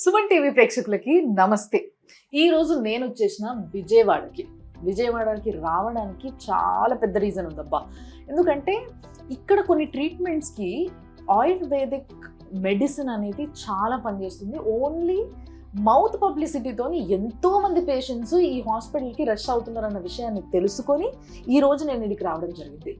Suman TV ప్రేక్షకులకి నమస్తే. ఈ రోజు నేను వచ్చేసిన విజయవాడకి రావడానికి చాలా పెద్ద రీజన్ ఉందబ్బా. ఎందుకంటే ఇక్కడ కొన్ని ట్రీట్మెంట్స్కి ఆయుర్వేదిక్ మెడిసిన్ అనేది చాలా పనిచేస్తుంది. ఓన్లీ మౌత్ పబ్లిసిటీతోని ఎంతో మంది పేషెంట్స్ ఈ హాస్పిటల్కి రష్ అవుతున్నారన్న విషయాన్ని తెలుసుకొని ఈ రోజు నేను ఇక్కడికి రావడం జరిగింది.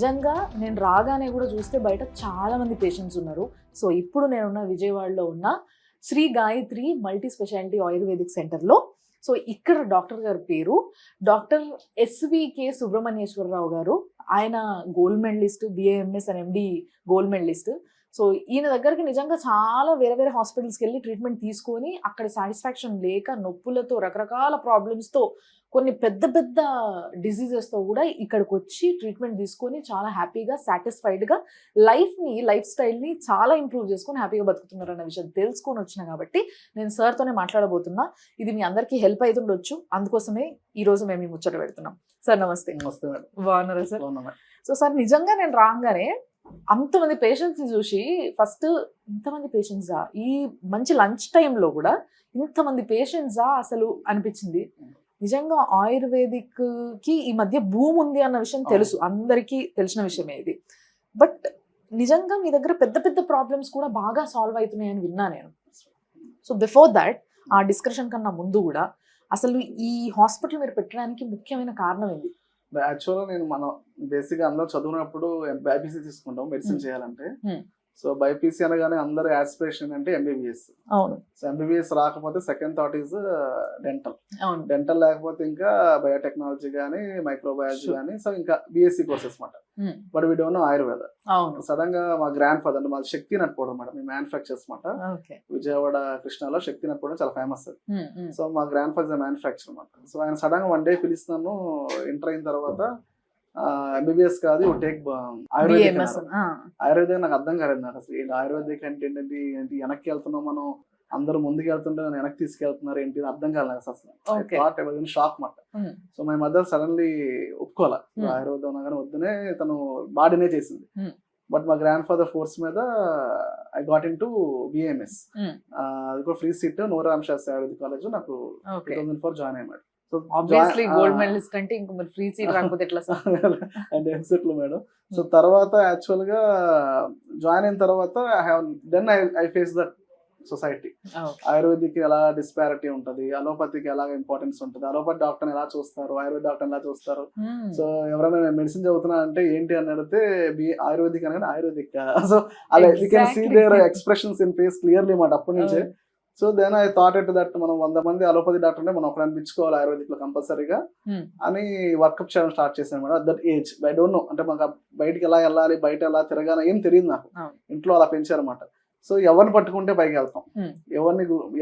నిజంగా నేను రాగానే కూడా చూస్తే బయట చాలా మంది పేషెంట్స్ ఉన్నారు. సో ఇప్పుడు నేనున్న విజయవాడలో ఉన్న శ్రీ గాయత్రి మల్టీ స్పెషాలిటీ ఆయుర్వేదిక్ సెంటర్లో. సో ఇక్కడ డాక్టర్ గారి పేరు డాక్టర్ ఎస్వికే సుబ్రహ్మణ్యేశ్వరరావు గారు. ఆయన gold medallist, BAMS and MD gold medallist. So ఈయన దగ్గరికి నిజంగా చాలా వేరే హాస్పిటల్స్కి వెళ్ళి ట్రీట్మెంట్ తీసుకొని అక్కడ సాటిస్ఫాక్షన్ లేక నొప్పులతో రకరకాల ప్రాబ్లమ్స్తో కొన్ని పెద్ద డిసీజెస్తో కూడా ఇక్కడికి వచ్చి ట్రీట్మెంట్ తీసుకొని చాలా హ్యాపీగా సాటిస్ఫైడ్గా లైఫ్ స్టైల్ని చాలా ఇంప్రూవ్ చేసుకొని హ్యాపీగా బతుకుతున్నారు అన్న విషయం తెలుసుకొని వచ్చిన కాబట్టి నేను సార్తోనే మాట్లాడబోతున్నా. ఇది మీ అందరికీ హెల్ప్ అవుతుండొచ్చు, అందుకోసమే ఈరోజు మేము ఈ ముచ్చట పెడుతున్నాం. సార్ నమస్తే. నమస్తే మేడం. బాగున్నారా సార్? సో సార్ నిజంగా నేను రాగానే అంతమంది పేషెంట్స్ని చూసి ఫస్ట్ ఇంతమంది పేషెంట్సా, ఈ మంచి లంచ్ టైంలో కూడా ఇంతమంది పేషెంట్సా అసలు అనిపించింది. నిజంగా ఆయుర్వేదిక్కి ఈ మధ్య భూమి ఉంది అన్న విషయం తెలుసు, అందరికీ తెలిసిన విషయమే ఇది. బట్ నిజంగా మీ దగ్గర పెద్ద ప్రాబ్లమ్స్ కూడా బాగా సాల్వ్ అవుతున్నాయని విన్నా నేను. సో బిఫోర్ దాట్, ఆ డిస్కషన్ కన్నా ముందు కూడా అసలు ఈ హాస్పిటల్ మీరు పెట్టడానికి ముఖ్యమైన కారణం ఏంది? యాక్చువల్గా మనం బేసిక్గా అందరూ చదువునప్పుడు బైపీసీ తీసుకుంటాం మెడిసిన్ చేయాలంటే. సో బైపీసీ అనగానే అందరూ యాస్పిరేషన్ అంటే ఎంబీబీఎస్. అవును. సో ఎంబీబీఎస్ రాకపోతే సెకండ్ థాట్ ఈజ్ డెంటల్ లేకపోతే ఇంకా బయోటెక్నాలజీ కానీ మైక్రోబయాలజీ కానీ, సో ఇంకా బీఎస్సీ కోర్సెస్ అనమాట. But we don't know Ayurveda. Sudden గా మా గ్రాండ్ ఫాదర్ అంటే మా శక్తి నట్పోవడం అనమాట, మీ మ్యానుఫ్యాక్చర్స్ అనమాట. విజయవాడ కృష్ణాలో శక్తి నట్పోవడం చాలా ఫేమస్ అది. సో మా గ్రాండ్ ఫాదర్ మ్యానుఫ్యాక్చర్ అనమాట. సో ఆయన సడన్ గా వన్ డే పిలుస్తాను, ఎంటర్ అయిన తర్వాత ఎంబీబీఎస్ కాదు టేక్ ఆయుర్వేదిక్. నాకు అర్థం కాలేదు నాకు అసలు ఆయుర్వేదిక్ అంటే ఏంటి, వెనక్కి వెళ్తున్నాం మనం, అందరూ ముందుకు వెళ్తుంటే నన్ను వెనక్కి తీసుకెళ్తున్నారు ఏంటి అర్థం కాలేదు అసలు. షాక్ మాట. సో మై మదర్ సడన్లీ ఒప్పుకోవాలి ఆయుర్వేదం కానీ వద్దునే, తను బాడీనే చేసింది. బట్ మా గ్రాండ్ ఫాదర్ ఫోర్స్ మీద I got into BAMS. అది కూడా free seat Nooram Shastri Ayurvedic college. నాకు 2004 జాయిన్ అయ్యాడు. ఆబ్వియస్లీ గోల్డ్ మెడలిస్ట్ అంటే ఇంకా మరి ఫ్రీ సీట్ రాకపోతే ఎట్లా సార్? అంటే ఎంసెట్లో మేడం. సో తర్వాత యాక్చువల్ గా జాయిన్ అయిన తర్వాత I face that society. Ayurvedic ఎలా డిస్పారిటీ ఉంటుంది, అలోపతికి ఎలా ఇంపార్టెన్స్ ఉంటుంది, అలోపతి డాక్టర్ ఎలా చూస్తారు, ఆయుర్వేద డాక్టర్ ఎలా చూస్తారు. సో ఎవరైనా మెడిసిన్ చదువుతున్నా అంటే ఏంటి అని అడిగితే ఆయుర్వేదిక్ అనగానే ఆయుర్వేదిక్. సో అలా you can see their expressions in face clearly మాట అప్పటి నుంచే. So then I thought it that మనం 100 మంది అలోపతి డాక్టర్ అంటే మనం ఒకటి అనిపించుకోవాలి ఆయుర్వేదిక్ లో కంపల్సరీగా అని వర్కప్ చేయడం స్టార్ట్ చేశాను madam. At that age I don't know, అంటే మనకు బయటకి ఎలా వెళ్ళాలి, బయట ఎలా తిరగాలి ఏం తెలియదు నాకు. ఇంట్లో అలా పెంచారన్నమాట. సో ఎవరిని పట్టుకుంటే పైకి వెళ్తాం,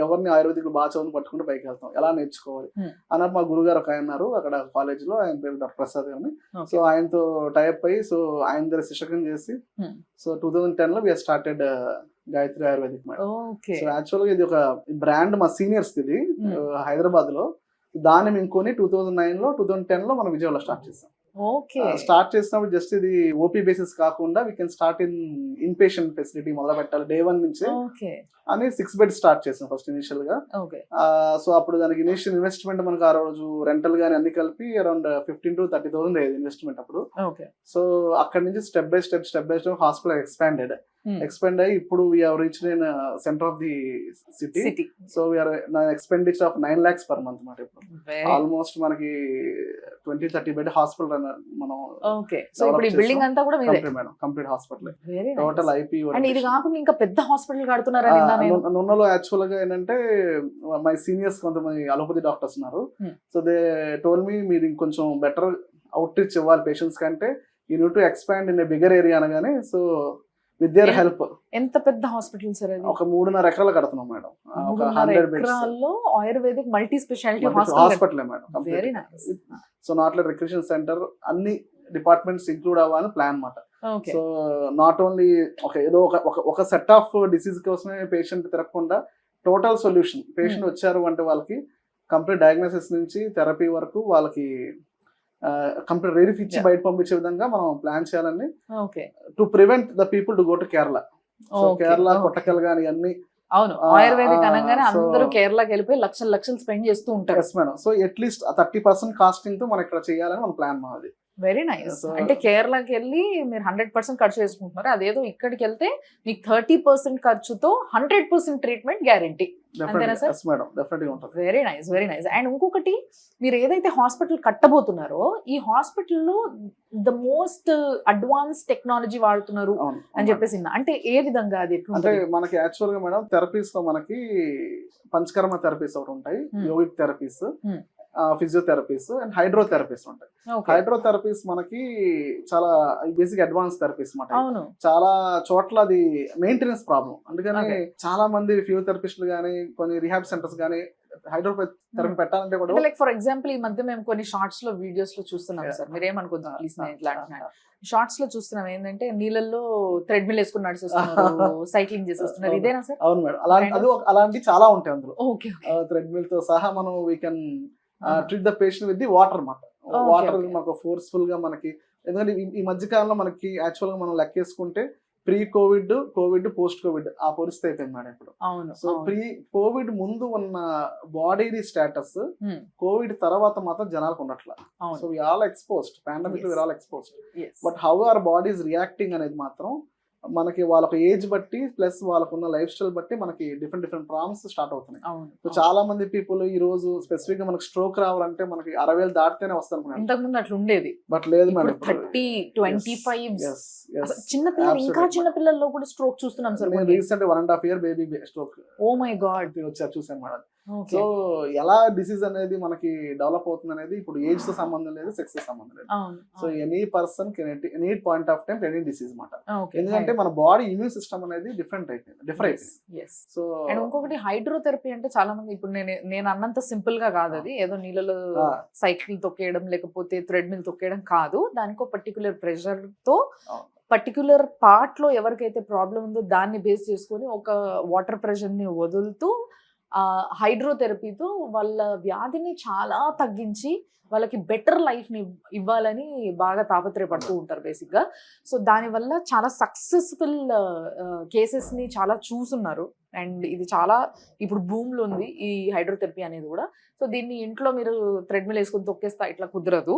ఎవరిని ఆయుర్వేదిక్ బాగా చదువుని పట్టుకుంటే పైకి వెళ్తాం, ఎలా నేర్చుకోవాలి అన్నట్టు మా గురుగారు ఒక ఆయన ఉన్నారు అక్కడ కాలేజ్ లో, ఆయన పేరు డాక్టర్ ప్రసాద్ గారిని. సో ఆయనతో టైప్ అయ్యి సో ఆయన దగ్గర శిక్షకం చేసి సో 2010 లో we are started Gayatri Ayurvedic madam. So యాక్చువల్ గా ఇది ఒక బ్రాండ్ మా సీనియర్స్ ఇది హైదరాబాద్ లో. దాన్ని మేము కొని 2009 లో 2010 లో మనం విజయవాడలో స్టార్ట్ చేస్తాం. స్టార్ట్ చేసినప్పుడు జస్ట్ ఇది ఓపీ బేసిస్ కాకుండా we can start in patient facility మొదలు పెట్టాలి డే 1 నుంచి అని 6 బెడ్ స్టార్ట్ చేసాం ఫస్ట్ ఇనిషియల్ గా. సో అప్పుడు దానికి ఇనిషియల్ ఇన్వెస్ట్మెంట్ మనకు ఆ రోజు రెంటల్ గానీ అన్ని కలిపి అరౌండ్ 15,000 to 30,000 అయ్యేది ఇన్వెస్ట్మెంట్ అప్పుడు. సో అక్కడ నుంచి step by step hospital expand అయ్యి ఇప్పుడు we are reached in centre of the city. So we are expenditure of 9 lakhs per month మాట. ఇప్పుడు ఆల్మోస్ట్ మనకి 20-30 బెడ్ హాస్పిటల్ మనం బిల్డింగ్ అంతా కూడా madam complete hospital total IP. ఇది కాకుండా ఇంకా పెద్ద హాస్పిటల్ కడుతున్నారని నున్నలో యాక్చువల్ గా ఏంటంటే మై సీనియర్స్ కొంతమంది అలోపతి డాక్టర్స్ ఉన్నారు. సో దే టోల్ మీ మీరు ఇంకొంచెం బెటర్ అవుట్ రీచ్ ఇవ్వాలి పేషెంట్స్ కంటే, you need to expand in bigger area అనగానే సో విత్ దేర్ హెల్ప్. ఎంత పెద్ద హాస్పిటల్ సార్ అది? ఒక 3.5 ఎకరాలు కడుతున్నాం మేడం. 100 ఎకరాల్లో ayurvedic multi speciality hospital madam. So not like recreation centre, అన్ని డిపార్ట్మెంట్స్ ఇంక్లూడ్ అవ్వాలని ప్లాన్ అన్నమాట. ఓకే. సో నాట్ ఓన్లీ ఏదో ఒక సెట్ ఆఫ్ డిసీజ్ కోసమే పేషెంట్ తిరగకుండా టోటల్ సొల్యూషన్. పేషెంట్ వచ్చారు అంటే వాళ్ళకి కంప్లీట్ డయాగ్నోసిస్ నుంచి థెరపీ వరకు వాళ్ళకి కంప్లీట్ రిలీఫ్ ఇచ్చి బయట పంపించే విధంగా మనం ప్లాన్ చేయాలని, okay. To prevent the people to go to Kerala. So Okay, Kerala, okay. కొట్టకల్ గాని అన్ని. అవును, ఆయుర్వేదిక్ అనగానే so- అందరూ కేరళకి వెళ్ళిపోయి లక్షలు లక్షలు స్పెండ్ చేస్తూ ఉంటారు. Yes madam. So at least 30% costing తో మనం ఇక్కడ చేయాలని మన ప్లాన్ మాది. Very nice. So- అంటే కేరళకి వెళ్ళి మీరు 100% ఖర్చు చేసుకుంటున్నారు, అదేదో ఇక్కడికి వెళ్తే మీకు 30% ఖర్చుతో 100% ట్రీట్మెంట్ గ్యారంటీ. అంతేనా సార్? ఎస్ మేడం, డెఫినెట్గా ఉంటుంది. Very nice, very nice. And ఇంకొకటి, మీరు ఏదైతే హాస్పిటల్ కట్టబోతున్నారో ఈ హాస్పిటల్లో ద మోస్ట్ అడ్వాన్స్ టెక్నాలజీ వాడుతున్నారు అవును అని చెప్పేసి విన్నా. అంటే ఏ విధంగా అది అంటే ఎట్లుంటది? మనకి యాక్చువల్ గా మేడం థెరపీస్ లో మనకి పంచకర్మ థెరపీస్ ఒకటి ఉంటాయి, yogic therapies, Hmm. Physiotherapies and hydrotherapies ఉంటాయి. Okay. హైడ్రోథెరపీస్ మనకి చాలా బేసిక్ అడ్వాన్స్ థెరపీస్ మాట. అవును. చాలా చోట్ల అది మెయింటెనెన్స్ ప్రాబ్లం. అందుకని Okay. చాలా మంది ఫిజియోథెరపిస్టులు కానీ కొన్ని రిహాబ్ సెంటర్స్ కానీ హైడ్రోథెరపీ పెట్టాలంటే కూడా లైక్ ఫర్ ఎగ్జాంపుల్ ఈ మధ్య మేము కొన్ని షార్ట్స్ లో వీడియోస్ లో చూస్తున్నాం సార్, మీరు ఏమనుకుంటున్నారు ప్లీజ్, నేను ఇట్లా అంటున్నాను. షార్ట్స్ లో చూస్తున్నాం ఏంటంటే నీళ్ళల్లో థ్రెడ్మిల్ వేసుకుని నడిచేస్తున్నారు, సైక్లింగ్ చేసేస్తున్నారు, ఇదేనా సార్? అవును మేడం, అలాంటి అలాంటి చాలా ఉంటాయి అందులో. ఓకే. థ్రెడ్మిల్ తో సహా మనం we can treat the patient with the water అన్నమాట. Okay, water okay. మనకు ఫోర్స్ఫుల్ గా మనకి, ఎందుకంటే ఈ మధ్య కాలంలో మనకి యాక్చువల్ గా మనం లెక్కేసుకుంటే pre COVID, COVID, post COVID ఆ పరిస్థితి అయిపోయింది మేడం ఇప్పుడు. అవును. సో ప్రీ కోవిడ్ ముందు ఉన్న బాడీ స్టేటస్ Hmm. కోవిడ్ తర్వాత మాత్రం జనాలకు ఉండట్లా. అవును. So we all exposed, pandemic Yes. We all exposed. Yes. But how are bodies reacting అనేది మాత్రం మనకి వాళ్ళకి ఏజ్ బట్టి ప్లస్ వాళ్ళకున్న లైఫ్ స్టైల్ బట్టి మనకి డిఫరెంట్ ప్రాబ్లమ్స్ స్టార్ట్ అవుతున్నాయి. అవును. సో చాలా మంది పీపుల్ ఈ రోజు స్పెసిఫిక్ గా మనకి స్ట్రోక్ రావాలంటే మనకి 60,000 దాటితేనే వస్తారు. ఇంతకు ముందు అట్లా ఉండేది, బట్ లేదు ఇప్పుడు మేడం, 30, 25. Yes, yes. అసలు చిన్న పిల్లలు, ఇంకా Absolutely. చిన్న పిల్లల్లో కూడా స్ట్రోక్ చూస్తున్నాం సార్. నేను recent 1.5 year baby stroke oh my god. వచ్చారు, చూసాను మేడం. ఓకే. సో ఎలా డిసీజ్ అనేది మనకి డెవలప్ అవుతుంది అనేది ఇప్పుడు ఏజ్ తో సంబంధం లేదు, సెక్స్ తో సంబంధం లేదు. అవును. So any person any point of time any disease మాట. ఓకే. ఎందుకంటే మన బాడీ ఇమ్యూన్ సిస్టమ్ అనేది డిఫరెంట్ అయిపోయింది. Yes. సో అండ్ ఇంకొకటి హైడ్రోథెరపీ అంటే చాలా మంది ఇప్పుడు నేను అన్నంత సింపుల్ గా కాదు అది, ఏదో నీళ్ళలో సైకిల్ తొక్కేయడం లేకపోతే థ్రెడ్మిల్ తొక్కేయడం కాదు. దానికో పర్టికులర్ ప్రెషర్ తో పర్టికులర్ పార్ట్ లో ఎవరికైతే ప్రాబ్లం ఉందో దాన్ని బేస్ చేసుకొని ఒక వాటర్ ప్రెషర్ ని వదులుతూ హైడ్రోథెరపీతో వాళ్ళ వ్యాధిని చాలా తగ్గించి వాళ్ళకి బెటర్ లైఫ్ ని ఇవ్వాలని బాగా తాపత్రయపడుతూ ఉంటారు బేసిక్ గా. సో దానివల్ల చాలా సక్సెస్ఫుల్ కేసెస్ ని చాలా చూసున్నారు. అండ్ ఇది చాలా ఇప్పుడు భూమిలో ఉంది ఈ హైడ్రోథెరపీ అనేది కూడా. సో దీన్ని ఇంట్లో మీరు థ్రెడ్మిల్ వేసుకొని తొక్కేస్తా ఇట్లా కుదరదు.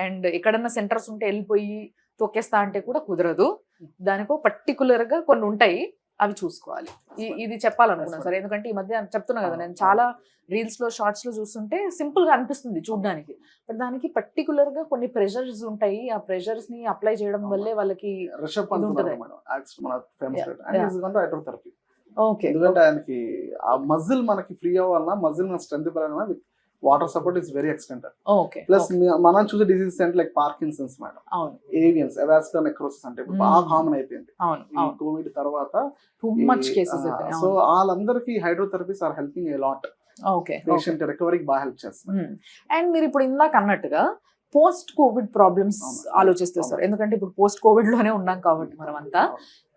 అండ్ ఎక్కడన్నా సెంటర్స్ ఉంటే వెళ్ళిపోయి తొక్కేస్తా అంటే కూడా కుదరదు. దానికో పర్టికులర్ గా కొన్ని ఉంటాయి, అవి చూసుకోవాలి. ఇది చెప్పాలనుకున్నాను సార్, ఎందుకంటే ఈ మధ్య చెప్తున్నా కదా, నేను చాలా రీల్స్ లో షార్ట్స్ లో చూస్తుంటే సింపుల్ గా అనిపిస్తుంది చూడడానికి, బట్ దానికి పర్టికులర్ గా కొన్ని ప్రెషర్స్ ఉంటాయి. ఆ ప్రెషర్స్ ని అప్లై చేయడం వల్లే వాళ్ళకి రిషబ్ పంత్ ఉంటుంది. మేడం మన ఫేమస్ Yeah. హైడ్రోథెరపీ. ఓకే. ఎందుకంటే ఆయనకి ఆ మజిల్ మనకి ఫ్రీ అవ్వాలన్నా, మజిల్ మన స్ట్రెంత్ పెరగాలన్నా water support is very extended. Okay. Plus మనం చూసే డిసీజెస్ అంటే లైక్ పార్కిన్సన్స్ మేడం, అవును. ఏవియన్స్, అవాస్కులర్ నెక్రోసిస్ అంటే ఇప్పుడు బాగా కామన్ అయిపోయింది అవును. ఈ కోవిడ్ తర్వాత. Too much cases. సో వాళ్ళందరికీ hydrotherapies are helping a lot. Okay. Patient రికవరీకి బాగా హెల్ప్ చేస్తారు. అండ్ మీరు ఇప్పుడు ఇందాక అన్నట్టుగా పోస్ట్ కోవిడ్ ప్రాబ్లమ్స్ ఆలోచిస్తారు సార్, ఎందుకంటే ఇప్పుడు పోస్ట్ కోవిడ్ లోనే ఉన్నాం కాబట్టి మనం అంతా.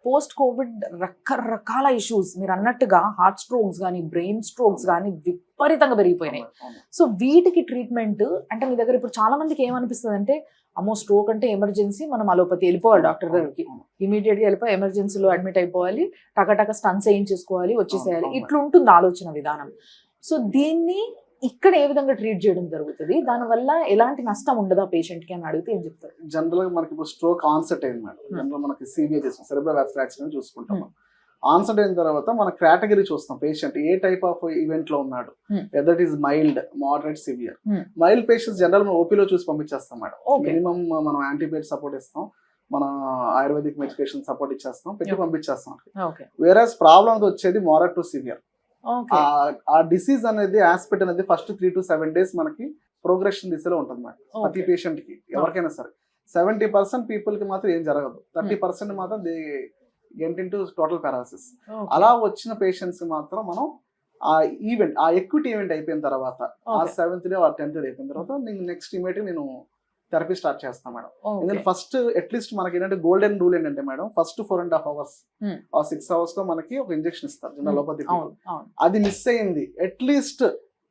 పోస్ట్ కోవిడ్ రకరకాల ఇష్యూస్ మీరు అన్నట్టుగా హార్ట్ స్ట్రోక్స్ కానీ బ్రెయిన్ స్ట్రోక్స్ కానీ విపరీతంగా పెరిగిపోయినాయి. సో వీటికి ట్రీట్మెంట్ అంటే మీ దగ్గర ఇప్పుడు చాలా మందికి ఏమనిపిస్తుంది అంటే, అమ్మో స్ట్రోక్ అంటే ఎమర్జెన్సీ, మనం అలోపతి వెళ్ళిపోవాలి డాక్టర్ దగ్గరికి, ఇమీడియట్ గా వెళ్ళిపోయి ఎమర్జెన్సీలో అడ్మిట్ అయిపోవాలి, టకటక స్టన్స్ వేయించేసుకోవాలి, వచ్చేసేయాలి, ఇట్లా ఉంటుంది ఆలోచన విధానం. సో దీన్ని ఇక్కడ ఏ విధంగా ట్రీట్ చేయడం జరుగుతుంది, దానివల్ల ఎలాంటి నష్టం ఉండదా పేషెంట్ కి అని అడిగితే ఏం చెప్తారు? జనరల్ గా మనకి ఇప్పుడు స్ట్రోక్ ఆన్సెట్ అయింది మేడం, జనరల్ మనకి సివిఆర్ చేస్తాం, సెరెబ్రల్ వాస్కులర్ యాక్సిడెంట్ చూసుకుంటాం. ఆన్సెట్ అయిన తర్వాత మన కేటగిరీ చూస్తాం, patient a type of event లో ఉన్నాడు, whether it is mild, moderate, severe. Mild patients general ఓపీలో చూసి పంపించేస్తాం మేడం. మినిమం మనం యాంటీబయాటిక్ సపోర్ట్ ఇస్తాం, మన ఆయుర్వేదిక్ మెడికేషన్ సపోర్ట్ ఇచ్చేస్తాం, పెట్టి పంపించేస్తాం. వేరేస్ ప్రాబ్లమ్ వచ్చేది మోడరేట్ టు సివియర్. ఆ డిసీజ్ అనేది ఆస్పెక్ట్ అనేది ఫస్ట్ 3 to 7 days మనకి ప్రోగ్రెషన్ దిశలో ఉంటుంది మేడం. ప్రతి పేషెంట్ కి ఎవరికైనా సరే 70% పీపుల్ కి మాత్రం ఏం జరగదు, 30% మాత్రం they get into total paralysis. అలా వచ్చిన పేషెంట్స్ మాత్రం మనం ఆ ఈవెంట్, ఆ ఎక్విటీ ఈవెంట్ అయిపోయిన తర్వాత, ఆ 7th day or 10th day అయిపోయిన తర్వాత నేను నెక్స్ట్ ఇమీడియట్ నేను థెరపీ స్టార్ట్ చేస్తాం మేడం. Okay. ఎందుకంటే ఫస్ట్ అట్లీస్ట్ మనకి ఏంటంటే గోల్డెన్ రూల్ ఏంటంటే మేడం, ఫస్ట్ 4.5 hours ఆ 6 hours లో మనకి ఒక ఇంజెక్షన్ ఇస్తారు జనరల్ అలోపతి. అవును అవును అది మిస్ అయింది, అట్లీస్ట్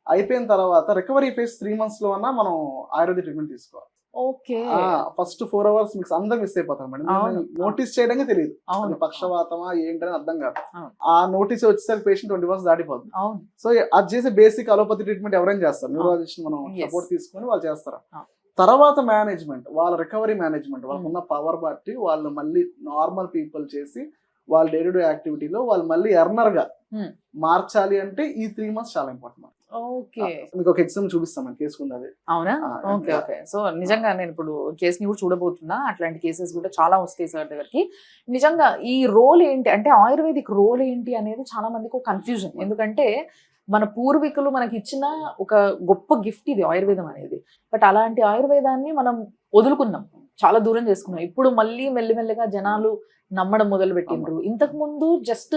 అయిపోయిన తర్వాత రికవరీ ఫేజ్ 3 months లో అన్నా మనం ఆయుర్వేదిక్ ట్రీట్మెంట్ తీసుకోవాలి. ఓకే ఫస్ట్ 4 hours మీకు అందరూ మిస్ అయిపోతారు మేడం. అవును. నోటీస్ చేయడానికి తెలియదు, అవును పక్షవాతమా ఏంటని అర్థం కాదు. అవును. ఆ నోటీస్ వచ్చేసరికి పేషెంట్ 20 hours దాటిపోతుంది. అవును సో అది చేసే బేసిక్ అలోపతి ట్రీట్మెంట్ ఎవరైనా చేస్తారు, న్యూరాలజిస్ట్ మనం Yes. సపోర్ట్ తీసుకొని వాళ్ళు చేస్తారు. అవును. తర్వాత మేనేజ్మెంట్, వాళ్ళ రికవరీ మేనేజ్మెంట్, వాళ్ళకున్న పవర్ బట్టి వాళ్ళు మళ్ళీ నార్మల్ పీపుల్ చేసి వాళ్ళ డే టు డే యాక్టివిటీలో వాళ్ళు మళ్ళీ ఎర్నర్ గా మార్చాలి అంటే ఈ 3 months చాలా ఇంపార్టెంట్. ఓకే మీకు ఒక ఎగ్జామ్ చూపిస్తాం కేసు ఉంది. అవునా ఓకే ఓకే. సో నిజంగా నేను ఇప్పుడు కేసుని కూడా చూడబోతున్నా, అట్లాంటి కేసెస్ కూడా చాలా వస్తాయి సార్ దగ్గరికి. నిజంగా ఈ రోల్ ఏంటి అంటే ఆయుర్వేదిక్ రోల్ ఏంటి అనేది చాలా మందికి ఒక కన్ఫ్యూజన్. ఎందుకంటే మన పూర్వీకులు మనకి ఇచ్చిన ఒక గొప్ప గిఫ్ట్ ఇది ఆయుర్వేదం అనేది. బట్ అలాంటి ఆయుర్వేదాన్ని మనం వదులుకున్నాం, చాలా దూరం చేసుకున్నాం. ఇప్పుడు మళ్ళీ మెల్లిమెల్లిగా జనాలు నమ్మడం మొదలు పెట్టిండ్రు. ఇంతకు ముందు జస్ట్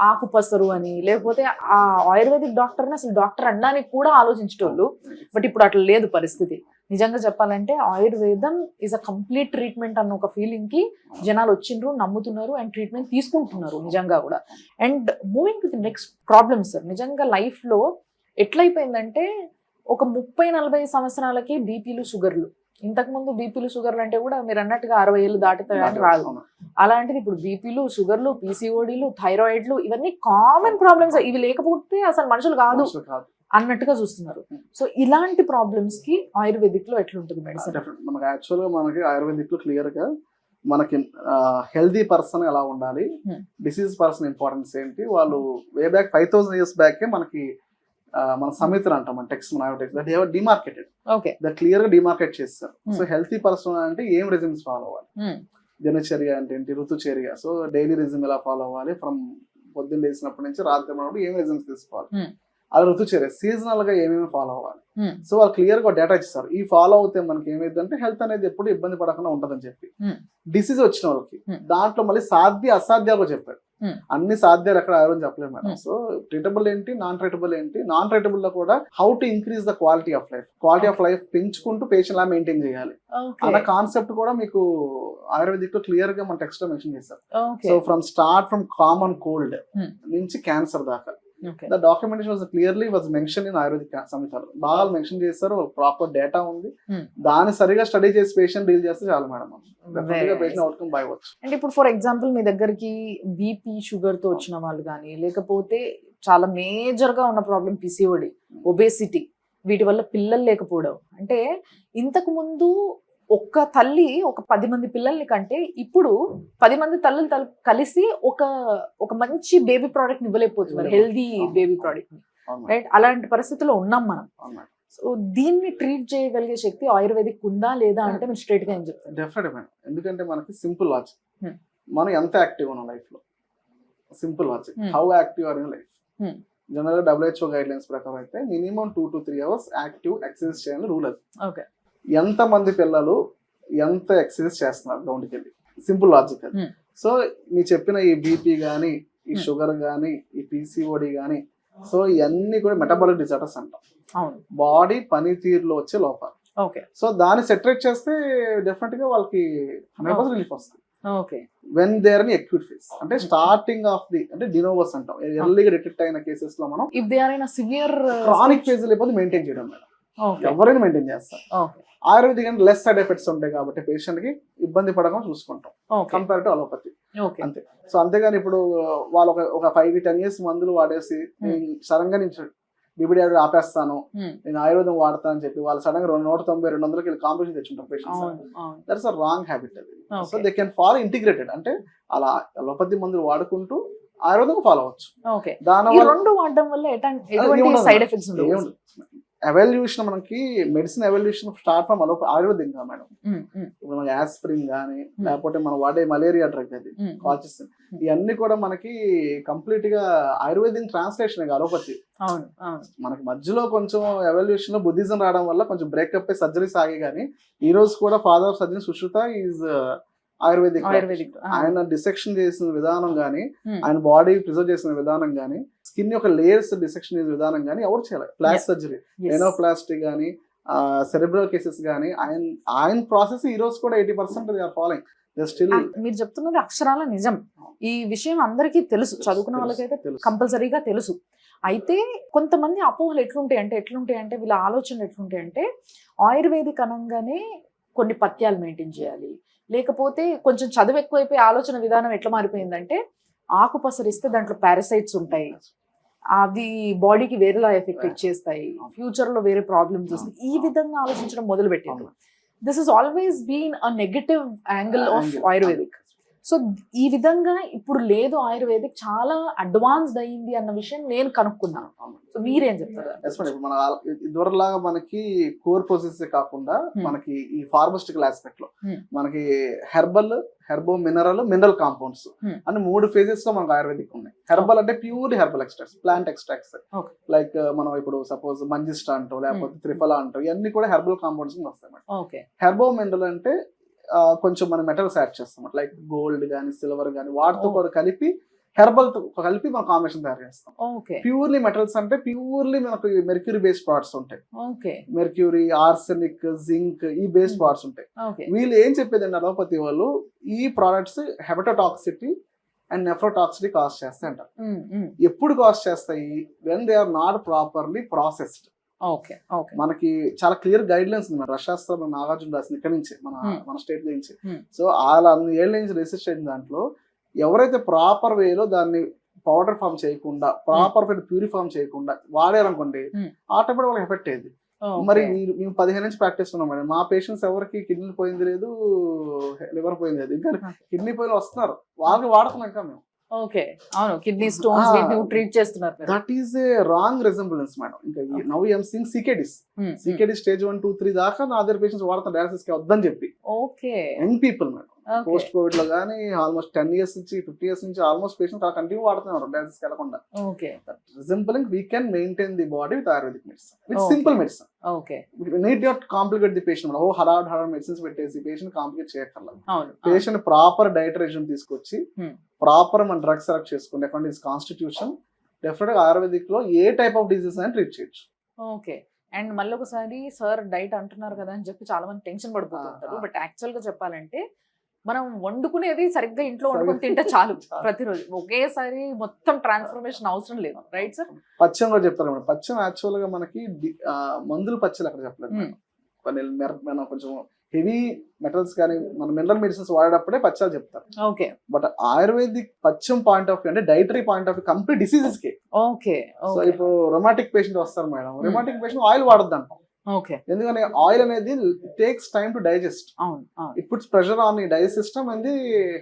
ఆకుపసరు అని లేకపోతే ఆ ఆయుర్వేదిక్ డాక్టర్ని అసలు డాక్టర్ అనడానికి కూడా ఆలోచించేటోళ్ళు. బట్ ఇప్పుడు అట్లా లేదు పరిస్థితి. నిజంగా చెప్పాలంటే ఆయుర్వేదం ఈజ్ అ కంప్లీట్ ట్రీట్మెంట్ అన్న ఒక ఫీలింగ్ కి జనాలు వచ్చిండ్రు, నమ్ముతున్నారు అండ్ ట్రీట్మెంట్ తీసుకుంటున్నారు నిజంగా కూడా. And moving to the next problem sir, నిజంగా లైఫ్ లో ఎట్లయిపోయిందంటే ఒక 30-40 సంవత్సరాలకి బీపీలు షుగర్లు. ఇంతకు ముందు బీపీలు షుగర్లు అంటే కూడా మీరు అన్నట్టుగా 60 ఏళ్ళు దాటితే కానీ రాదు. అలాంటిది ఇప్పుడు బీపీలు షుగర్లు పీసీఓడీలు థైరాయిడ్లు ఇవన్నీ కామన్ ప్రాబ్లమ్స్. ఇవి లేకపోతే అసలు మనుషులు కాదు అన్నట్టుగా చూస్తున్నారు. సో ఇలాంటి ప్రాబ్లమ్స్ కి ఆయుర్వేదిక్ లో ఎట్లుంటుంది మెడిసిన్? మనకి యాక్చువల్గా మనకి ఆయుర్వేదిక్ లో క్లియర్ గా మనకి హెల్దీ పర్సన్ ఎలా ఉండాలి, డిసీజ్ పర్సన్ ఇంపార్టెన్స్ ఏంటి, వాళ్ళు వే బ్యాక్ 5000 years బ్యాకే మనకి మన సమితులు అంటాం, మన టెక్స్ట్ మన డిమార్కెటెడ్ క్లియర్ గా డిమార్కెట్ చేస్తారు. సో హెల్తీ పర్సన్ అంటే ఏం రెజిమ్స్ ఫాలో అవ్వాలి, దినచర్య అంటే ఏంటి, ఋతుచర్య, సో డైలీ రెజిమ్ ఎలా ఫాలో అవ్వాలి, ఫ్రమ్ పొద్దున్న లేచినప్పటి నుంచి రాత్రి ఏం రెజిమ్స్ తీసుకోవాలి, అలా ఋతుచర్య సీజనల్ గా ఏమేమి ఫాలో అవ్వాలి. సో వాళ్ళు క్లియర్ గా డేటా ఇస్తారు. ఈ ఫాలో అవుతే మనకి ఏమైందంటే హెల్త్ అనేది ఎప్పుడు ఇబ్బంది పడకుండా ఉంటదని చెప్పి. డిసీజ్ వచ్చిన వాళ్ళకి దాంట్లో మళ్ళీ సాధ్య అసాధ్యాలు చెప్పాడు. అన్ని సాధ్యాలు ఎక్కడ ఆయుర్వేదం చెప్పలేదు మేడం. సో ట్రీటబుల్ ఏంటి, నాన్ ట్రీటబుల్ ఏంటి, నాన్ ట్రీటబుల్ లో కూడా how to increase the quality of life పెంచుకుంటూ పేషెంట్ లా మెయింటైన్ చేయాలి అన్న కాన్సెప్ట్ కూడా మీకు ఆయుర్వేదిక్ లో క్లియర్ గా మన టెక్స్ట్ లో మెన్షన్ చేస్తారు. సో ఫ్రమ్ కామన్ కోల్డ్ నుంచి క్యాన్సర్ దాకా the documentation was clearly mentioned in Ayurvedic Samhita. బాగా మెన్షన్ చేస్తారు, ప్రాపర్ డేటా ఉంది. దాన్ని సరిగా స్టడీ చేసి పేషెంట్ డీల్ చేస్తే చాలు మేడం, పేషెంట్ అవుట్కమ్ బాగా వచ్చు. అంటే ఇప్పుడు ఫర్ ఎగ్జాంపుల్ మీ దగ్గరికి బీపీ షుగర్ తో వచ్చిన వాళ్ళు కానీ లేకపోతే చాలా మేజర్ గా ఉన్న ప్రాబ్లం పిసిఓడి, ఒబేసిటీ, వీటి వల్ల పిల్లలు లేకపోవడం. అంటే ఇంతకు ముందు ఒక్క తల్లి ఒక 10 మంది పిల్లల్ని కంటే ఇప్పుడు 10 మంది తల్లులు కలిసి ఒక మంచి బేబీ ప్రోడక్ట్ ఇవ్వలేకపోతున్నారు, హెల్దీ బేబీ ప్రోడక్ట్ ని. రైట్, అలాంటి పరిస్థితిలో ఉన్నాం మనం. సో దీన్ని ట్రీట్ చేయగలిగే శక్తి ఆయుర్వేదిక్ ఉందా లేదా అంటే మీరు స్ట్రైట్ గా ఏం చెప్తారు? డెఫినెట్ మేడం, ఎందుకంటే మనకి సింపుల్ లాజిక్, మనం ఎంత యాక్టివ్ ఉన్నాం లైఫ్ లో, simple logic, how active or in life. General గా WHO గైడ్ లైన్స్ ప్రకారం అయితే minimum 2 to 3 hours active exercise చేయాలని రూల్ అది. ఓకే, ఎంత మంది పిల్లలు ఎంత ఎక్సర్సైజ్ చేస్తున్నారు గ్రౌండ్కి వెళ్ళి, సింపుల్ లాజిక్ అది. సో మీరు చెప్పిన ఈ బీపీ కానీ, ఈ షుగర్ కానీ, ఈ PCOD కానీ, సో ఇవన్నీ కూడా మెటబాలిక్ డిజార్డర్స్ అంటాం, బాడీ పనితీరులో వచ్చే లోపాలు. సో దాన్ని సెటరేట్ చేస్తే డెఫినెట్ గా వాళ్ళకి 100% రిలీఫ్ వస్తుంది. When they are in acute phase, అంటే స్టార్టింగ్ ఆఫ్ ది అంటే డినోవస్ అంటాం, ఎర్లీగా డిటెక్ట్ అయిన కేసెస్ లో మనం if they are in severe chronic phase లేకపోతే మెయింటైన్ చేయడం మేడం, ఎవరైనా మెయింటైన్ చేస్తారు. ఆయుర్వేదిక్ అంటే లెస్ సైడ్ ఎఫెక్ట్స్ ఉంటాయి కాబట్టి పేషెంట్ కి ఇబ్బంది పడకుండా చూసుకుంటాం కంపేర్ టు అలోపతి. అంతే. సో అంతేగాని ఇప్పుడు వాళ్ళు ఒక 5-10 years మందులు వాడేసి సడన్ గా నేను డిబిడి ఆపేస్తాను, నేను ఆయుర్వేదం వాడతా అని చెప్పి వాళ్ళు సడన్ గా 190-200 కాంపిటీషన్ తెచ్చుంటారు patients. That's a wrong habit అది. So they can follow integrated, అంటే అలా అలోపతి మందులు వాడుకుంటూ ఆయుర్వేదం ఫాలో అవ్వచ్చు. ఎవల్యూషన్ మనకి మెడిసిన్ ఎవల్యూషన్ స్టార్ట్ ఫ్రమ్ ఆయుర్వేదం కదా మేడం. ఇప్పుడు మనకి యాస్ప్రిన్ కానీ లేకపోతే మనం వాడే మలేరియా డ్రగ్ అది కాల్చిస్తుంది, ఇవన్నీ కూడా మనకి కంప్లీట్ గా ఆయుర్వేదిక్ ట్రాన్స్లేషన్ అలోపతి. మనకి మధ్యలో కొంచెం ఎవల్యూషన్ లో బుద్ధిజం రావడం వల్ల కొంచెం బ్రేకప్ సర్జరీస్ ఆగి, కానీ ఈ రోజు కూడా father of surgery Sushruta is ayurvedic. ఆయన డిసెక్షన్ చేసిన విధానం కానీ, ఆయన బాడీ ప్రిజర్వ్ చేసిన విధానం కానీ, స్కిన్ యొక్క లేయర్స్ డిసెక్షన్ చేసిన విధానం కానీ ఎవరు చేయాలి, ప్లాస్టిక్ సర్జరీ, ఎనోప్లాస్టీ కానీ, సెరెబ్రల్ కేసెస్ కానీ ఆయన ప్రాసెస్ ఈ రోజు కూడా 80% they are following. They still. మీరు చెప్తున్నది అక్షరాల నిజం. ఈ విషయం అందరికీ తెలుసు, చదువుకున్న వాళ్ళకైతే కంపల్సరీగా తెలుసు. అయితే కొంతమంది అపోహలు ఎట్లుంటాయంటే వీళ్ళ ఆలోచనలు ఎట్లుంటాయంటే ఆయుర్వేదిక్ అనగానే కొన్ని పథ్యాలు మెయింటైన్ చేయాలి, లేకపోతే కొంచెం చదువు ఎక్కువైపోయి ఆలోచన విధానం ఎట్లా మారిపోయిందంటే ఆకు పసరిస్తే దాంట్లో పారాసైట్స్ ఉంటాయి, అవి బాడీకి వేరేలా ఎఫెక్ట్ ఇచ్చేస్తాయి, ఫ్యూచర్ లో వేరే ప్రాబ్లమ్స్ వస్తాయి, ఈ విధంగా ఆలోచించడం మొదలు పెట్టింది. This is always been a negative angle of Ayurvedic. So ఈ విధంగా ఇప్పుడు లేదు, ఆయుర్వేదిక్ చాలా అడ్వాన్స్డ్ అయ్యింది అన్న విషయం నేను కనుక్కున్నాను. సో మీరేం చెప్తారు? ఇప్పుడు మన ఇదివరలాగా మనకి కోర్ ప్రాసెస్ కాకుండా మనకి ఈ ఫార్మస్టికల్ ఆస్పెక్ట్ లో మనకి హెర్బో మినరల్ కాంపౌండ్స్ అని 3 phases లో మనకు ఆయుర్వేదిక్ ఉన్నాయి. హెర్బల్ అంటే purely herbal extracts, plant extracts, like మనం ఇప్పుడు సపోజ్ మంజిస్టా అంటో లేకపోతే త్రిఫలా అంటో ఇవన్నీ కూడా హెర్బల్ కాంపౌండ్స్ వస్తాయి. హెర్బో మినరల్ అంటే కొంచెం మనం మెటల్స్ యాడ్ చేస్తాం, లైక్ గోల్డ్ కానీ సిల్వర్ కానీ వాటితో కూడా కలిపి హెర్బల్ తో కలిపి మనం కాంబినేషన్ తయారు చేస్తాం. ప్యూర్లీ మెటల్స్ అంటే ప్యూర్లీ మనకు మెర్క్యూరీ బేస్డ్ ప్రోడక్ట్స్ ఉంటాయి. మెర్క్యూరీ, ఆర్సెనిక్, జింక్ ఈ బేస్డ్ ప్రోడక్ట్స్ ఉంటాయి. వీళ్ళు ఏం చెప్పేదండి అలోపతి వాళ్ళు, ఈ products hepatotoxicity and nephrotoxicity cause చేస్తాయి అంటారు. ఎప్పుడు కాస్ట్ చేస్తాయి? When they are not properly processed. మనకి చాలా క్లియర్ గైడ్ లైన్స్ ఉంది. రశాస్త్రం నాగార్జున రాసింది ఇక్కడ నుంచి మన స్టేట్ నుంచి. సో వాళ్ళ అన్ని ఏళ్ళ నుంచి రీసెర్చ్ అయిన దాంట్లో ఎవరైతే ప్రాపర్ వేలో దాన్ని పౌడర్ ఫామ్ చేయకుండా ప్రాపర్ ప్యూరి ఫామ్ చేయకుండా వాడారనుకోండి ఆటోమేటిక్ వాళ్ళకి ఎఫెక్ట్ అయ్యింది. మరి మేము 15 నుంచి ప్రాక్టీస్ ఉన్నాం మేడం. మా పేషెంట్స్ ఎవరికి కిడ్నీ పోయింది లేదు, లివర్ పోయింది లేదు, ఇంకా కిడ్నీ పోయిన వస్తున్నారు, వాళ్ళకి వాడుతున్నాం ఇంకా మేము. అవును, కిడ్నీ స్టోన్స్ ట్రీట్ చేస్తున్నారు. That is a wrong resemblance madam. ఇంకా now I am seeing CKDs stage 1, 2, 3 దాకా నా అదర్ పేషెంట్స్ వాడుతున్నారు డయాలసిస్ కి వద్దని చెప్పి. Young people madam, post COVID లో కానీ ఆల్మోస్ట్ 10 years నుంచి 50 years నుంచి ఆల్మోస్ట్ పేషెంట్స్ అలా కంటిన్యూ వాడుతున్నారు డయాలసిస్ కి వెళ్ళకుండా. Resembling we can maintain the body with Ayurvedic medicine, with simple medicine. Need not complicate the patient. హడాడ్ మెడిసిన్స్ పెట్టేసి పేషెంట్ కాంప్లికేట్ చేయక్కర్లేదు. పేషెంట్ ప్రాపర్ డైట్ రెజిమ్ తీసుకొచ్చి ప్రాపర్ మన డ్రగ్స్ సెలెక్ట్ చేసుకుంటే అకార్డింగ్ టు కాన్స్టిట్యూషన్ డెఫినెట్ గా Ayurvedic లో a type of disease అని treat చేయొచ్చు. అండ్ మళ్ళీ ఒకసారి సార్ డైట్ అంటున్నారు కదా అని చెప్పి చాలా మంది టెన్షన్ పడిపోతుంటారు. బట్ యాక్చువల్ గా చెప్పాలంటే మనం వండుకునేది సరిగ్గా ఇంట్లో వండుకొని తింటే చాలు. ప్రతిరోజు ఒకేసారి మొత్తం ట్రాన్స్ఫర్మేషన్ అవసరం లేదు, రైట్ సార్? పచ్చం కూడా చెప్తారు మేడం. పచ్చం యాక్చువల్ గా మనకి మందులు పచ్చలు అక్కడ చెప్పలేదు. మనం కొంచెం హెవీ మెటల్స్ కానీ మన మినరల్ మెడిసిన్స్ వాడేటప్పుడే పచ్చాలు చెప్తారు. బట్ ఆయుర్వేదిక్ పచ్చం పాయింట్ ఆఫ్ వ్యూ అంటే dietary point of view complete diseases కి. సో ఇప్పుడు రొమాటిక్ పేషెంట్ వస్తారు మేడం, రొమాటిక్ పేషెంట్ ఆయిల్ వాడద్దు అంటాం. ఎందుకంటే ఆయిల్ అనేది takes time to digest. It puts pressure on the digest system and the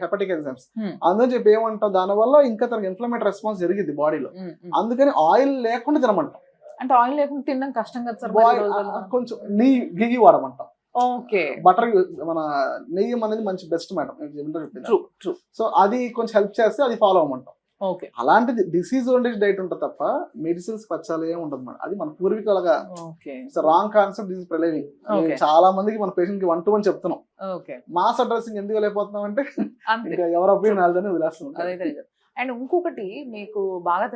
hepatic enzymes. అందుకని చెప్పి ఏమంటాం, దాని వల్ల ఇంకా తనకి ఇన్ఫ్లమేటరీ రెస్పాన్స్ జరిగింది బాడీలో. అందుకని ఆయిల్ లేకుండా తినమంటాం. అంటే ఆయిల్ లేకుండా తినడం కష్టం కదా సార్? కొంచెం నెయ్యి వాడమంటాం. బటర్ మన నెయ్యి అనేది మంచి బెస్ట్ మేడం చెప్పింది. సో అది కొంచెం హెల్ప్ చేస్తే అది ఫాలో అవ్వమంటాం. అలాంటిది డిసీజ్ ఓరియంటెడ్ డైట్ ఉంటుంది తప్ప మెడిసిన్స్ పచ్చాలు ఏమి ఉండదు మేడం. అది మన పూర్వీకులుగా రాంగ్ కాన్సెప్ట్. డిసీజ్ ప్రిలైవింగ్. చాలా మందికి మన పేషెంట్ కి 1-to-1 చెప్తున్నాం. మాస్ అడ్రసింగ్ ఎందుకు వెళ్ళిపోతున్నాం అంటే ఇంకా ఎవరు ఒపీనియన్ వాళ్ళని వదిలేస్తున్నాం. అండ్ ఇంకొకటి మీకు బాగా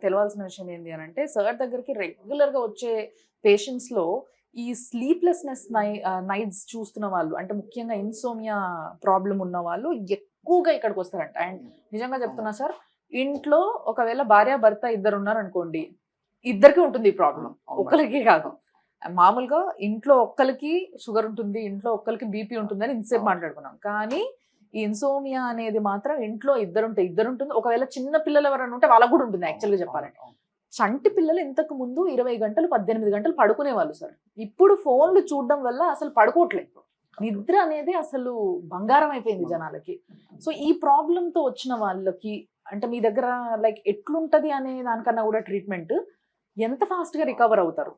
తెలవాల్సిన విషయం ఏంటి అని అంటే, సార్ దగ్గరికి రెగ్యులర్ గా వచ్చే పేషెంట్స్ లో ఈ స్లీప్లెస్నెస్ నైట్స్ చూస్తున్న వాళ్ళు, అంటే ముఖ్యంగా ఇన్సోమియా ప్రాబ్లం ఉన్న వాళ్ళు ఎక్కువగా ఇక్కడికి వస్తారంట. అండ్ నిజంగా చెప్తున్నా సార్, ఇంట్లో ఒకవేళ భార్య భర్త ఇద్దరు ఉన్నారు అనుకోండి, ఇద్దరికి ఉంటుంది ఈ ప్రాబ్లం, ఒక్కరికి కాదు. మామూలుగా ఇంట్లో ఒక్కరికి షుగర్ ఉంటుంది, ఇంట్లో ఒక్కరికి బీపీ ఉంటుంది అని ఇంతసేపు మాట్లాడుకున్నాం. కానీ ఈ ఇన్సోమియా అనేది మాత్రం ఇంట్లో ఇద్దరు ఉంటుంది. ఒకవేళ చిన్న పిల్లలు ఎవరైనా ఉంటే వాళ్ళకు కూడా ఉంటుంది. యాక్చువల్గా చెప్పాలంటే చంటి పిల్లలు ఇంతకు ముందు 20 గంటలు 18 గంటలు పడుకునే వాళ్ళు సార్. ఇప్పుడు ఫోన్లు చూడడం వల్ల అసలు పడుకోవట్లేదు. నిద్ర అనేది అసలు బంగారం అయిపోయింది జనాలకి. సో ఈ ప్రాబ్లంతో వచ్చిన వాళ్ళకి అంటే మీ దగ్గర లైక్ ఎట్లుంటది అనే దానికన్నా కూడా ట్రీట్మెంట్ ఎంత ఫాస్ట్ గా రికవర్ అవుతారు?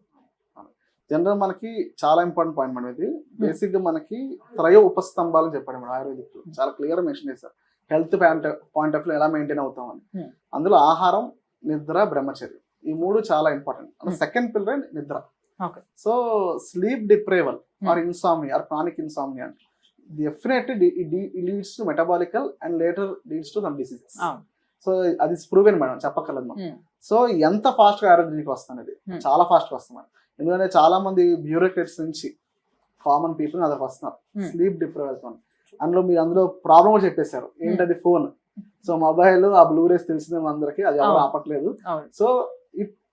జనరల్ మనకి చాలా ఇంపార్టెంట్ పాయింట్ మేడం. ఇది బేసిక్ గా మనకి త్రయ ఉపస్తంభాలు చెప్పాడు మేడం ఆయుర్వేదిక్ లో. చాలా క్లియర్ మెన్షన్ చేశారు హెల్త్ పాయింట్ ఆఫ్ వ్యూ ఎలా మెయింటైన్ అవుతామని. అందులో ఆహారం, నిద్ర, బ్రహ్మచర్యం ఈ 3 చాలా ఇంపార్టెంట్. సెకండ్ పిల్లర్ నిద్ర. So sleep deprival or insomnia or chronic insomnia definitely leads to metabolical and later leads to some diseases. So అది ప్రూవెన్ మేడం, చెప్పక్కర్లేదు మనం. సో ఎంత ఫాస్ట్ గా ఆరోగ్యానికి వస్తుంది, చాలా ఫాస్ట్ గా వస్తుంది మేడం. ఎందుకంటే చాలా మంది బ్యూరోక్రాట్స్ నుంచి కామన్ పీపుల్ అదొక వస్తున్నారు Hmm. Sleep deprivation. అందులో ప్రాబ్లమ్ కూడా చెప్పేశారు, ఏంటది ఫోన్. సో మొబైల్ ఆ బ్లూ రేస్ తెలిసిందే అందరికి, అది ఎవరు అవును. ఆపట్లేదు. అవును. సో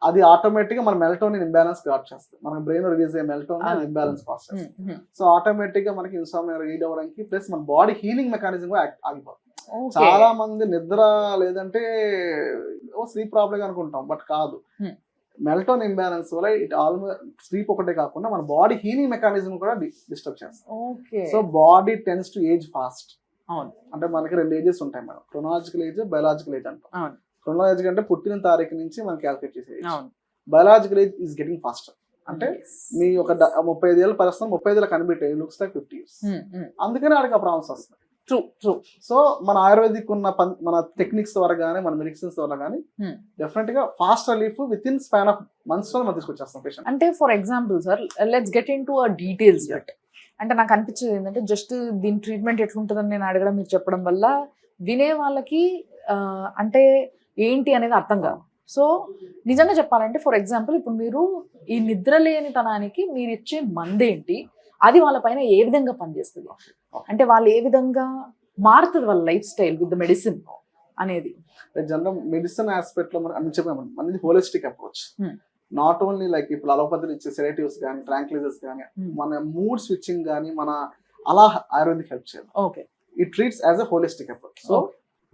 అది ఆటోమేటిక్ గా మన మెలటోనిన్ ఇంబ్యాలెన్స్ క్రియేట్ చేస్తుంది, మన బ్రెయిన్ రిలీజ్ అయ్యే మెలటోనిన్ అవును. ఇంబ్యాలెన్స్ కాస్ చేస్తుంది. Hmm. Hmm. సో ఆటోమేటిక్ గా మనకి ఇన్సామ్నియా రీడ్ అవ్వడానికి ప్లస్ మన బాడీ హీలింగ్ మెకానిజం కూడా ఆగిపోతుంది. Okay. చాలా మంది నిద్ర లేదంటే స్లీప్ ప్రాబ్లం అనుకుంటాం, బట్ కాదు. Hmm. మెలటోన్ ఇంబ్యాలెన్స్ వల్ల ఇట్ ఆల్మోస్ట్ స్లీప్ ఒకటే కాకుండా మన బాడీ హీలింగ్ మెకానిజం కూడా డిస్టర్బ్ చేస్తుంది. Okay. So body tends to age fast. అవును. అంటే మనకి 2 ఏజెస్ ఉంటాయి madam, chronological age, biological age అంటాం. అవును. క్రొనాలజికల్ అంటే పుట్టిన తారీఖు నుంచి మనం క్యాల్కులేట్ చేసే ఏజ్. అవును. Biological age is getting faster. అంటే Yes. మీ ఒక 35 ఏళ్ళ పర్సన్ 35 ఏళ్ళ కనిపెట్టే looks like 50 years. Hmm. Hmm. అందుకనే ఆడికి ఆ ప్రాబ్లమ్స్ వస్తాయి. True. సో మన ఆయుర్వేదిక్ ఉన్న మన టెక్నిక్స్ ద్వారా కానీ మన మెడిసిన్స్ ద్వారా కానీ Hmm. డెఫినెట్ గా fast relief with in span of months లో మనం తీసుకొచ్చేస్తాం పేషెంట్. అంటే for example sir, let's get in to ఆ డీటెయిల్స్ బట్ అంటే నాకు అనిపించేది ఏంటంటే జస్ట్ దీని ట్రీట్మెంట్ ఎట్లుంటుందని నేను అడగడం, మీరు చెప్పడం వల్ల వినే వాళ్ళకి అంటే ఏంటి అనేది అర్థం కాదు. సో నిజంగా చెప్పాలంటే ఫర్ ఎగ్జాంపుల్ ఇప్పుడు మీరు ఈ నిద్ర లేనితనానికి మీరు ఇచ్చే మందేంటి, అది వాళ్ళ పైన ఏ విధంగా పనిచేస్తుంది, అంటే వాళ్ళు ఏ విధంగా మారుతుంది వాళ్ళ life style with the medicine అనేది. జనరల్ మెడిసిన్ ఆస్పెక్ట్ లో మనం చెప్పాము, మనది holistic approach. Hmm. Not only like ఇప్పుడు అలోపతిలో ఇచ్చే సెడేటివ్స్ కానీ ట్రాంక్లైజర్స్ కానీ మన మూడ్ స్విచ్చింగ్ కానీ మన అలా ఆయుర్వేదిక్ హెల్ప్ చేయాలి. Okay. It treats as a holistic approach. So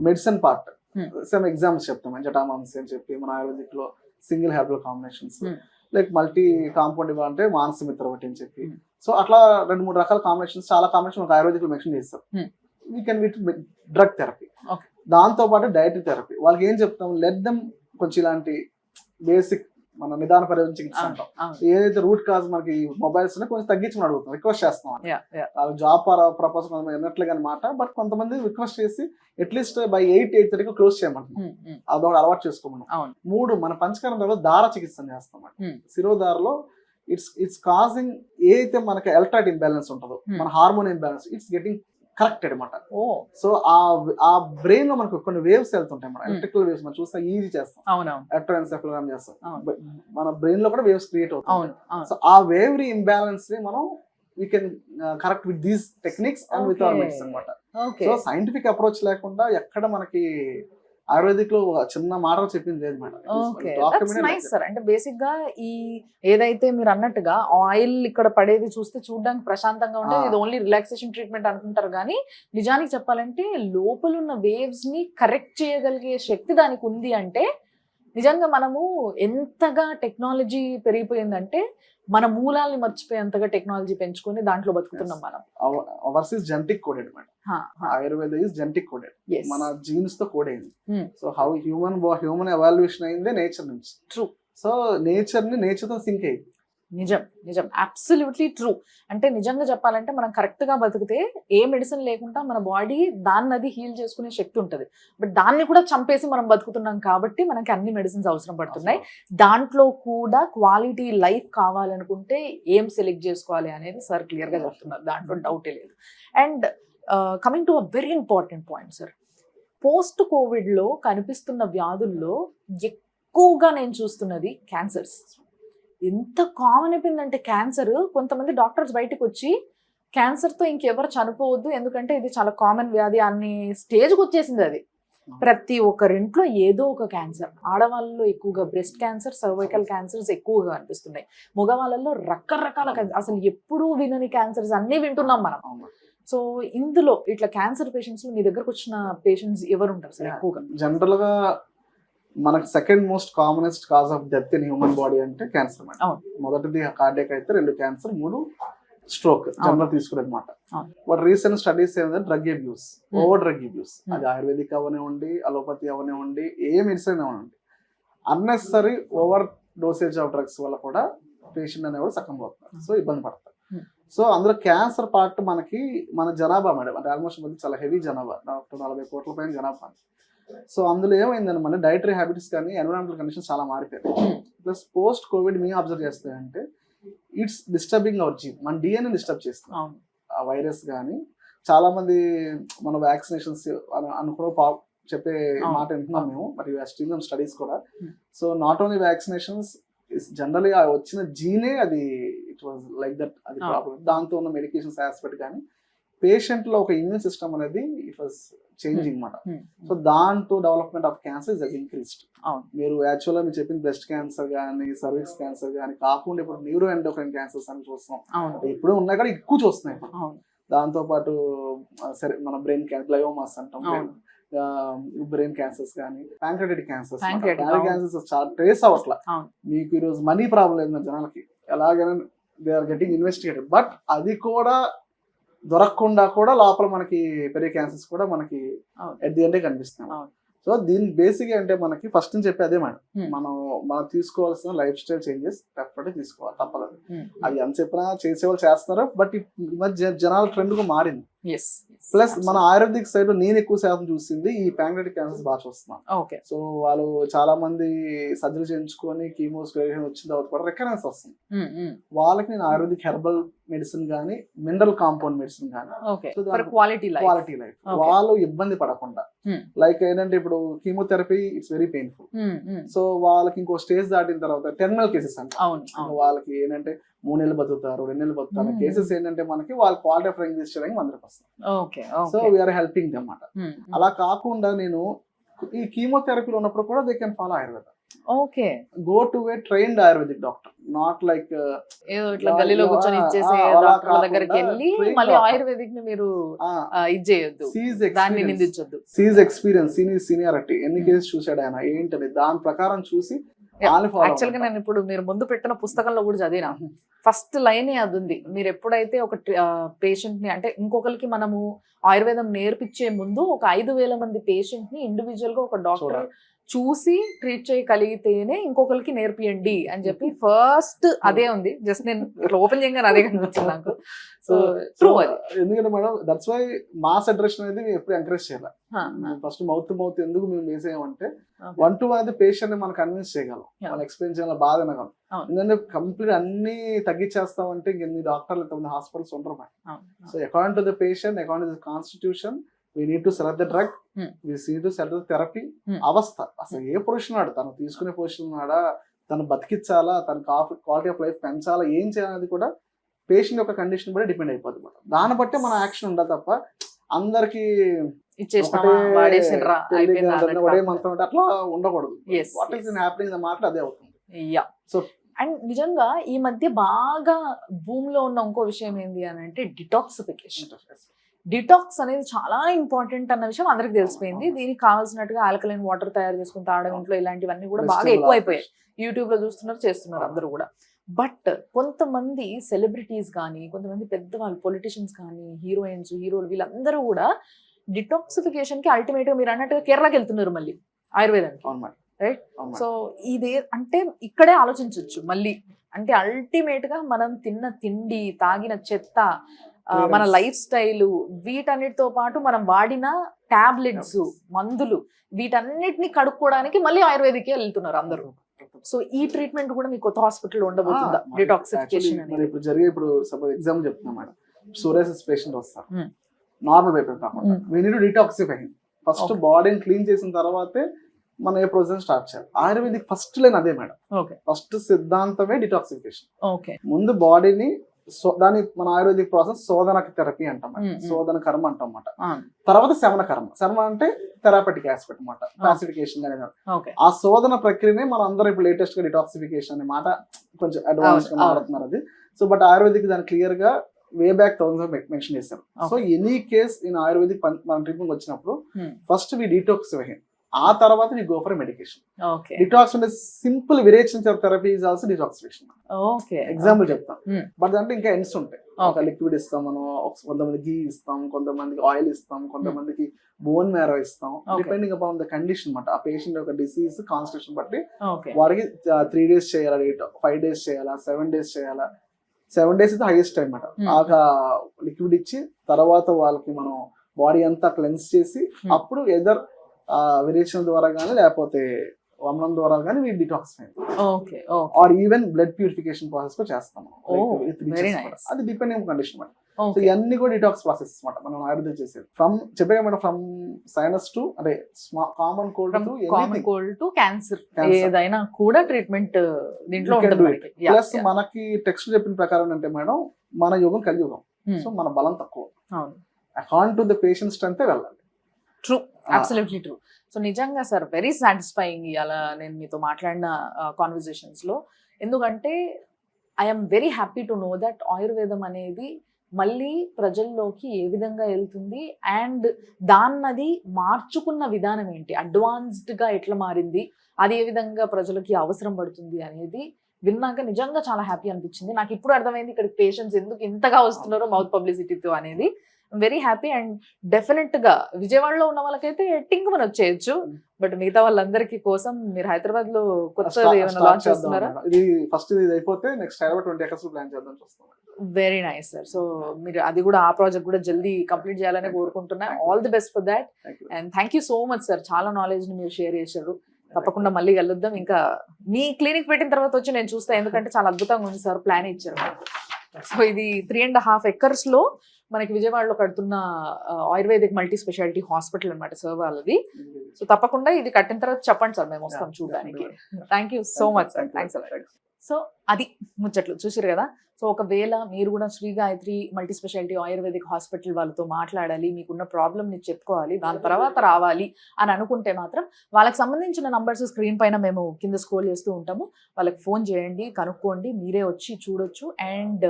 medicine part Hmm. Some examples చెప్తాం, జటామాంసి అని చెప్పి మన ఆయుర్వేదిక్ లో single herbal combinations, Hmm. Like multi compound ఇవ్వాలంటే మానసమిత్ర ఒకటి అని చెప్పి. Hmm. సో అట్లా 2-3 రకాల కాంబినేషన్స్, చాలా కాంబినేషన్ ఒక ఆయుర్వేదిక్ లో మెన్షన్ చేస్తాం. Hmm. We can with drug therapy. Okay. దాంతో పాటు డైటరీ థెరపీ. వాళ్ళకి ఏం చెప్తాం, లెట్ దెమ్ కొంచెం ఇలాంటి బేసిక్ మన నిదాన పర్యవేక్షణ చికిత్స అంటాం. ఏదైతే రూట్ కాజ్ మనకి మొబైల్స్ కొంచెం తగ్గించమని అడుగుతాం, రిక్వెస్ట్ చేస్తాం. వాళ్ళ జాబ్ పర్పస్ కొంతమంది విన్నట్లుగా అనమాట, బట్ కొంతమంది రిక్వెస్ట్ చేసి అట్లీస్ట్ బై 8-8:30 క్లోజ్ చేయమంటున్నాం. అదొకటి అలవాటు చేసుకోమన్నాం. 3 మన పంచకరణలో దార చికిత్స చేస్తాం. శిరోధారలో ఇట్స్ కాజింగ్ ఏదైతే మనకి ఎలక్ట్రైట్ ఇంబ్యాలెన్స్ ఉంటుందో, మన hormone imbalance, it's getting correct అనమాట. సో ఆ బ్రెయిన్ లో మనకు కొన్ని వేవ్స్ వెళ్తుంటాయి, మన ఎలక్ట్రికల్ వేవ్స్ మనం చూస్తే ఈజీ చేస్తాం, ఎలక్ట్రోఎన్సెఫలోగ్రామ్ చేస్తాం, మన బ్రెయిన్ లో కూడా వేవ్స్ క్రియేట్ అవుతాయి. సో ఆ వేవ్ ఇంబ్యాలెన్స్ ని మనం we can correct with these techniques and with our medicine అనమాట. సో సైంటిఫిక్ అప్రోచ్ లేకుండా ఎక్కడ మనకి ఆయుర్వేదిక్ లో చిన్న మాట చెప్పింది లేదు మేడం. అంటే బేసిక్ గా ఈ ఏదైతే మీరు అన్నట్టుగా ఆయిల్ ఇక్కడ పడేది చూస్తే చూడడానికి ప్రశాంతంగా ఉంటుంది, ఇది ఓన్లీ రిలాక్సేషన్ ట్రీట్మెంట్ అనుకుంటారు, కానీ నిజానికి చెప్పాలంటే లోపల ఉన్న వేవ్స్ ని కరెక్ట్ చేయగలిగే శక్తి దానికి ఉంది. అంటే నిజంగా మనము ఎంతగా టెక్నాలజీ పెరిగిపోయిందంటే మన మూలాల్ని మర్చిపోయేంతగా టెక్నాలజీ పెంచుకొని దాంట్లో బతుకుతున్నాం మనం. Hours is genetic coded madam. Ayurveda is genetic coded, మన జీన్స్ తో కోడ్ అయింది. సో హౌ హ్యూమన్ ఎవాల్యుయేషన్ అయిందే నేచర్ నుంచి. ట్రూ. సో నేచర్ తో సింక్ అయింది. నిజం అబ్సల్యూట్లీ ట్రూ. అంటే నిజంగా చెప్పాలంటే మనం కరెక్ట్ గా బతికితే ఏ మెడిసిన్ లేకుండా మన బాడీ దాన్ని అది హీల్ చేసుకునే శక్తి ఉంటుంది. బట్ దాన్ని కూడా చంపేసి మనం బతుకుతున్నాం కాబట్టి మనకి అన్ని మెడిసిన్స్ అవసరం పడుతున్నాయి. దాంట్లో కూడా క్వాలిటీ లైఫ్ కావాలనుకుంటే ఏం సెలెక్ట్ చేసుకోవాలి అనేది సార్ క్లియర్ గా చెప్తున్నారు, దాంట్లో డౌటే లేదు. And coming to a very important point sir, post COVID లో కనిపిస్తున్న వ్యాధుల్లో ఎక్కువగా నేను చూస్తున్నది క్యాన్సర్స్. ఎంత కామన్ అయిపోయిందంటే క్యాన్సర్, కొంతమంది డాక్టర్స్ బయటకు వచ్చి క్యాన్సర్తో ఇంకెవరు చనిపోవద్దు ఎందుకంటే ఇది చాలా కామన్ వ్యాధి అనే స్టేజ్కి వచ్చేసింది. అది ప్రతి ఒక్కరింట్లో ఏదో ఒక క్యాన్సర్. ఆడవాళ్ళలో ఎక్కువగా బ్రెస్ట్ క్యాన్సర్, సర్వైకల్ క్యాన్సర్స్ ఎక్కువగా అనిపిస్తున్నాయి. మగవాళ్ళలో రకరకాల క్యాన్సర్, అసలు ఎప్పుడూ వినని క్యాన్సర్స్ అన్నీ వింటున్నాం మనం. సో ఇందులో ఇట్లా క్యాన్సర్ పేషెంట్స్ మీ దగ్గరకు వచ్చిన పేషెంట్స్ ఎవరు ఉంటారు సార్ ఎక్కువగా? జనరల్ గా మనకు second most commonest cause of death in human body అంటే క్యాన్సర్ మేడం. మొదటిది కార్డియాక్ అయితే, 2 క్యాన్సర్, 3 స్ట్రోక్ జనరల్ తీసుకునేది అనమాట. బట్ రీసెంట్ స్టడీస్ ఏంటంటే drug abuse, over drug abuse, అది ఆయుర్వేదిక్ అవనివ్వండి, అలోపతి అవనివ్వండి, ఏ మెడిసిన్ అవనివ్వండి, unnecessary over dosage of drugs వల్ల కూడా పేషెంట్ అనేవాడు సక్కం పోతున్నారు. సో ఇబ్బంది పడతారు. సో అందులో క్యాన్సర్ పార్ట్ మనకి మన జనాభా మేడం, అంటే ఆల్మోస్ట్ మనకి చాలా హెవీ జనాభా, 40 కోట్ల పైన జనాభా. సో అందులో ఏమైందని మన డైటరీ హ్యాబిట్స్ కానీ ఎన్విరాన్మెంటల్ కండిషన్స్ చాలా మారిపోయాయి. ప్లస్ పోస్ట్ కోవిడ్ మేము అబ్జర్వ్ చేస్తాయంటే ఇట్స్ డిస్టర్బింగ్ అవర్ జీన్, మన డిఎన్ఏ డిస్టర్బ్ చేస్తాం. ఆ వైరస్ కానీ చాలా మంది మన వ్యాక్సినేషన్స్ అనుకున్న చెప్పే మాట వింటున్నాం మేము, మరియు స్టీమ్ స్టడీస్ కూడా. So not only vaccinations, generally ఆ వచ్చిన జీనే అది ఇట్ వాజ్ లైక్ దట్, అది ప్రాబ్లం. దాంతో ఉన్న మెడికేషన్స్ ఆస్పెక్ట్ కానీ పేషెంట్ లో ఒక ఇమ్యూన్ సిస్టమ్ అనేది ఇట్ వాజ్ చేంజింగ్ మాట. సో దాంతో development of cancer is increased. మీరు యాక్చువల్గా మీరు చెప్పిన బ్రెస్ట్ క్యాన్సర్ కానీ సర్విక్స్ క్యాన్సర్ కానీ కాకుండా ఇప్పుడు న్యూరో ఎండోక్రైన్ క్యాన్సర్స్ అని చూస్తాం, ఇప్పుడు ఉన్నాయి కూడా ఎక్కువ చూస్తున్నాయి ఇప్పుడు. దాంతో పాటు సరే మన బ్రెయిన్ గ్లయోమాస్ అంటాం, బ్రెయిన్ క్యాన్సర్స్ కానీ ప్యాంక్రియాటిక్ క్యాన్సర్స్. క్యాన్సర్స్ చాలా ట్రేస్ అవ్వట్లా. మీకు ఈరోజు మనీ ప్రాబ్లం లేదు జనాలకి, ఎలాగైనా they are getting investigated. But అది కూడా దొరకకుండా కూడా లోపల మనకి పెరిగే క్యాన్సర్స్ కూడా మనకి ఎట్ ది ఎండే కనిపిస్తున్నాయి. సో దీని బేసిక్ అంటే మనకి ఫస్ట్ నుంచి చెప్పే అదే మేడం, మనం తీసుకోవాల్సిన లైఫ్ స్టైల్ చేంజెస్ డెఫినెట్గా తీసుకోవాలి, తప్పలేదు. అవి ఎంత చెప్పినా చేసేవాళ్ళు చేస్తున్నారు, బట్ ఈ మధ్య జనాల ట్రెండ్ గా మారింది. ప్లస్ మన ఆయుర్వేదిక్ సైడ్ లో నేను ఎక్కువ శాతం చూసింది ఈ ప్యాంక్రియాటిక్ క్యాన్సర్స్ బాగా చూస్తున్నాను. సో వాళ్ళు చాలా మంది సర్జరీ చేయించుకొని కీమోస్ వచ్చిన తర్వాత కూడా రికరెన్స్ వస్తుంది. వాళ్ళకి నేను ఆయుర్వేదిక్ హెర్బల్ మెడిసిన్ కానీ మినరల్ కాంపౌండ్ మెడిసిన్ కానీ క్వాలిటీ లైఫ్ వాళ్ళు ఇబ్బంది పడకుండా, లైక్ ఏంటంటే ఇప్పుడు chemotherapy it's very painful. So వాళ్ళకి ఇంకో స్టేజ్ దాటిన తర్వాత టెర్మినల్ కేసెస్ అంటే వాళ్ళకి ఏంటంటే 3 నెలలు బతుకుతారు, 2 నెలలు బతుకుతారు కేసెస్ ఏంటంటే మనకి వాళ్ళ క్వాలిటీ ఆఫ్ లైఫ్ చేయడానికి అందరికి వస్తాం. సో వీఆర్ హెల్పింగ్ దెమ్ అన్నమాట. అలా కాకుండా నేను ఈ కీమోథెరపీలో ఉన్నప్పుడు కూడా they can follow Ayurveda. Okay, go to A trained ayurvedic doctor, not like ఏదో ఇట్లా గల్లీలో కూర్చొని ఇచ్చేసే డాక్టర్ దగ్గరికి వెళ్ళి మళ్ళీ ఆయుర్వేదిక్ ని మీరు ఇది చేయొద్దు, దాన్ని నిందించొద్దు. సీజ్ ఎక్స్పీరియన్స్, సీనియారిటీ, ఎన్ని కేసెస్ చూసాడు ఆయన ఏంటది దాని ప్రకారం చూసి. యాక్చువల్ గా నేను ఇప్పుడు మీరు ముందు పెట్టిన పుస్తకంలో కూడా చదివినా, ఫస్ట్ లైన్ అది ఉంది. మీరు ఎప్పుడైతే ఒక పేషెంట్ ని అంటే ఇంకొకరికి మనము ఆయుర్వేదం నేర్పించే ముందు ఒక 5,000 మంది పేషెంట్ ని ఇండివిజువల్ గా ఒక డాక్టర్ చూసి ట్రీట్ చేయగలిగితేనే ఇంకొకరికి నేర్పియండి అని చెప్పి ఫస్ట్ అదే ఉంది. జస్ట్ నేను ఓపెన్ చేయగానే అదే కనిపించింది నాకు. సో ట్రూ అది. ఎందుకంటే మేడం దట్స్ వై మాస్ అడ్రెషన్ అనేది మేము ఎప్పుడు ఎంకరేజ్ చేయాలి. ఫస్ట్ మౌత్ టు మౌత్ ఎందుకు మేము వేసేయమంటే 1-to-1 అయితే పేషెంట్ ని మనం కన్విన్స్ చేయగలం, వాళ్ళు ఎక్స్ప్లెయిన్ చేయాలి, బాధ వినగలం. ఎందుకంటే కంప్లీట్ అన్ని తగ్గించేస్తామంటే ఇంకెన్ని డాక్టర్లు ఎంతమంది హాస్పిటల్స్ ఉండరు. So according to the patient, according to the constitution, we need to select the drug, we need to select the therapy. అవస్థ అసలు ఏ పొజిషన్ నాడు తను తీసుకునే పొజిషన్ నాడా, తను బతికించాలా, తన క్వాలిటీ ఆఫ్ లైఫ్ పెంచాలా, ఏం చేయాలనేది కూడా పేషెంట్ యొక్క కండిషన్ బట్టి డిపెండ్ అయిపోతుంది. దాన్ని బట్టే మన యాక్షన్ ఉండాలి తప్ప అందరికి ఒకే మంత్రం అట్లా ఉండకూడదు. వాట్ ఈస్ హ్యాపెనింగ్ మాటలు అదే అవుతుంది. సో అండ్ నిజంగా ఈ మధ్య బాగా భూమిలో ఉన్న ఇంకో విషయం ఏంటి అని అంటే డిటాక్సిఫికేషన్. డిటాక్స్ అనేది చాలా ఇంపార్టెంట్ అన్న విషయం అందరికి తెలిసిపోయింది. దీనికి కావాల్సినట్టుగా ఆల్కలైన్ వాటర్ తయారు చేసుకుని తాగడం, ఇంట్లో ఇలాంటివన్నీ కూడా బాగా ఎక్కువైపోయాయి. యూట్యూబ్ లో చూస్తున్నారు, చేస్తున్నారు అందరూ కూడా. బట్ కొంతమంది సెలబ్రిటీస్ కానీ, కొంతమంది పెద్దవాళ్ళు పొలిటీషియన్స్ కానీ, హీరోయిన్స్, హీరోలు, వీళ్ళందరూ కూడా డిటాక్సిఫికేషన్ కి అల్టిమేట్ గా మీరు అన్నట్టుగా కేరళకి వెళ్తున్నారు మళ్ళీ ఆయుర్వేదానికి, రైట్? సో ఇదే అంటే ఇక్కడే ఆలోచించవచ్చు మళ్ళీ. అంటే అల్టిమేట్ గా మనం తిన్న తిండి, తాగిన చెత్త, మన లైఫ్ స్టైల్, వీటన్నిటితో పాటు మనం వాడిన టాబ్లెట్స్, మందులు, వీటన్నిటిని కడుక్కోవడానికి మళ్ళీ ఆయుర్వేదికే వెళ్తున్నారు అందరూ. సో ఈ ట్రీట్మెంట్ కూడా మీ కొత్త హాస్పిటల్ ఉండబోతుందా డిటాక్సిఫికేషన్ అనేది? ఇప్పుడు జరిగే, ఇప్పుడు సపోజ్ ఎగ్జాంపుల్ చెప్తున్నా మేడం, సోరియాసిస్ పేషెంట్ వస్తారు, నార్మల్ పేపర్ కాకుండా we need to detoxify. First బాడీని క్లీన్ చేసిన తర్వాతే మనం ఏ ప్రొసెస్ స్టార్ట్ చేయాలి. ఆయుర్వేదిక్ ఫస్ట్ లైన్ అదే మేడం, ఫస్ట్ సిద్ధాంతమే డిటాక్సిఫికేషన్. ముందు బాడీని దాని మన ఆయుర్వేదిక్ ప్రాసెస్ శోధన థెరపీ అంటాం, శోధన కర్మ అంటాం అన్నమాట. తర్వాత శమన కర్మ, శమన అంటే థెరాపెటిక్ ఆస్పెక్ట్ అన్నమాట, క్లాసిఫికేషన్ అనేది. ఆ శోధన ప్రక్రియనే మనం అందరం ఇప్పుడు లేటెస్ట్ గా డిటాక్సిఫికేషన్ అనే మాట కొంచెం అడ్వాన్స్ గా మాట్లాడుతున్నారు అది. సో బట్ ఆయుర్వేదిక్ దాని క్లియర్ గా వే బ్యాక్ 1000 మెన్షన్ చేశారు. So any case in Ayurvedic మన ట్రీట్మెంట్ వచ్చినప్పుడు ఫస్ట్ వి డిటాక్సిఫై, ఆ తర్వాత we go for medication. Detox అంటే సింపుల్ విరేచన therapy is also detoxification. Example చెప్తాం, బట్ దాంట్లో ఇంకా ఎండ్స్ ఉంటాయి. ఒక లిక్విడ్ ఇస్తాం మనం, కొంతమంది గీ ఇస్తాం, కొంతమందికి ఆయిల్ ఇస్తాం, కొంతమందికి బోన్ మ్యారో ఇస్తాం, డిపెండింగ్ అపాన్ ద కండిషన్ అన్నమాట. ఆ పేషెంట్ యొక్క డిసీజ్ కాన్స్టిట్యూషన్ బట్టి వాడికి 3 days చేయాలా, 5 days చేయాలా, 7 days చేయాలా. 7 days అయితే హైయెస్ట్ టైం అన్నమాట. ఆ లిక్విడ్ ఇచ్చి తర్వాత వాళ్ళకి మనం బాడీ అంతా క్లెన్స్ చేసి అప్పుడు ఎదర్ విరేచన ద్వారా కానీ లేకపోతే వమనం ద్వారా కానీ we detoxify, or even blood purification process కూడా చేస్తాం. అది డిపెండింగ్ కండిషన్. సో ఓకే ఇవన్నీ కూడా డిటాక్స్ ప్రాసెస్ అన్నమాట మనం ఆయుర్వేదం చేసేది. ఫ్రమ్ చెప్పే మేడం, ఫ్రమ్ సైనస్ టు అంటే common cold to common cold to cancer ఏదైనా కూడా ట్రీట్మెంట్ దీంట్లో ఉంటుంది మనకి. Yeah, plus yeah. మనకి టెక్స్ట్ చెప్పిన ప్రకారం అంటే మేడం, మన యుగం కలియుగం. Hmm. సో మన బలం తక్కువ. అవును, according to the patient strength వెళ్ళాలి. True, absolutely true. సో నిజంగా సార్ వెరీ సాటిస్ఫైయింగ్ అలా నేను మీతో మాట్లాడిన కాన్వర్జేషన్స్ లో. ఎందుకంటే I'm very happy to know that ఆయుర్వేదం అనేది మళ్ళీ ప్రజల్లోకి ఏ విధంగా వెళ్తుంది అండ్ దాన్నది మార్చుకున్న విధానం ఏంటి, అడ్వాన్స్డ్గా ఎట్లా మారింది, అది ఏ విధంగా ప్రజలకి అవసరం పడుతుంది అనేది విన్నాక నిజంగా చాలా హ్యాపీ అనిపించింది. నాకు ఇప్పుడు అర్థమైంది ఇక్కడికి పేషెంట్స్ ఎందుకు ఇంతగా వస్తున్నారో మౌత్ పబ్లిసిటీతో అనేది. Very happy. అండ్ డెఫినెట్ గా విజయవాడలో ఉన్న వాళ్ళకైతే టింగుమని వచ్చేయచ్చు, బట్ మిగతా వాళ్ళందరికీ కోసం మీరు హైదరాబాద్ లో కొత్తది ఏమైనా లాంచ్ చేస్తున్నారా? ఇది ఫస్ట్ ఇది అయిపోతే నెక్స్ట్ హైదరాబాద్ 20 acres ప్లాన్ చేద్దాం చూస్తాం. Very nice sir. సో మీరు అది కూడా ఆ ప్రాజెక్ట్ కూడా జల్దీ కంప్లీట్ చేయాలని కోరుకుంటున్నా. All the best for that and thank you so much sir. చాలా నాలెడ్జ్ ని మీరు షేర్ చేశారు. తప్పకుండా మళ్ళీ కలుద్దాం. ఇంకా మీ క్లినిక్ పెట్టిన తర్వాత వచ్చి నేను చూస్తాను, ఎందుకంటే చాలా అద్భుతంగా ఉంది సార్, ప్లాన్ ఇచ్చారు. సో ఇది 3.5 acres లో మనకి విజయవాడలో కడుతున్న ఆయుర్వేదిక్ మల్టీ స్పెషాలిటీ హాస్పిటల్ అనమాట సార్ వాళ్ళది. సో తప్పకుండా ఇది కట్టిన తర్వాత చెప్పండి సార్, మేము వస్తాం చూడడానికి. Thank you so much sir. Thanks a lot. So అది ముచ్చట్లు చూసారు కదా. సో ఒకవేళ మీరు కూడా Shri Gayatri multi speciality Ayurvedic hospital వాళ్ళతో మాట్లాడాలి, మీకున్న ప్రాబ్లమ్ని చెప్పుకోవాలి, దాని తర్వాత రావాలి అని అనుకుంటే మాత్రం వాళ్ళకి సంబంధించిన నంబర్స్ స్క్రీన్ పైన మేము కింద స్క్రోల్ చేస్తూ ఉంటాము. వాళ్ళకి ఫోన్ చేయండి, కనుక్కోండి, మీరే వచ్చి చూడొచ్చు. అండ్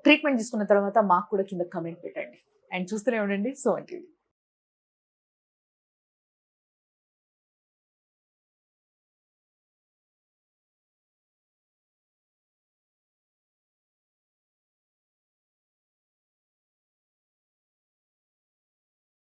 ట్రీట్మెంట్ తీసుకున్న తర్వాత మాకు కూడా కింద కమెంట్ పెట్టండి. అండ్ చూస్తూనే ఉండండి సో టీవీ.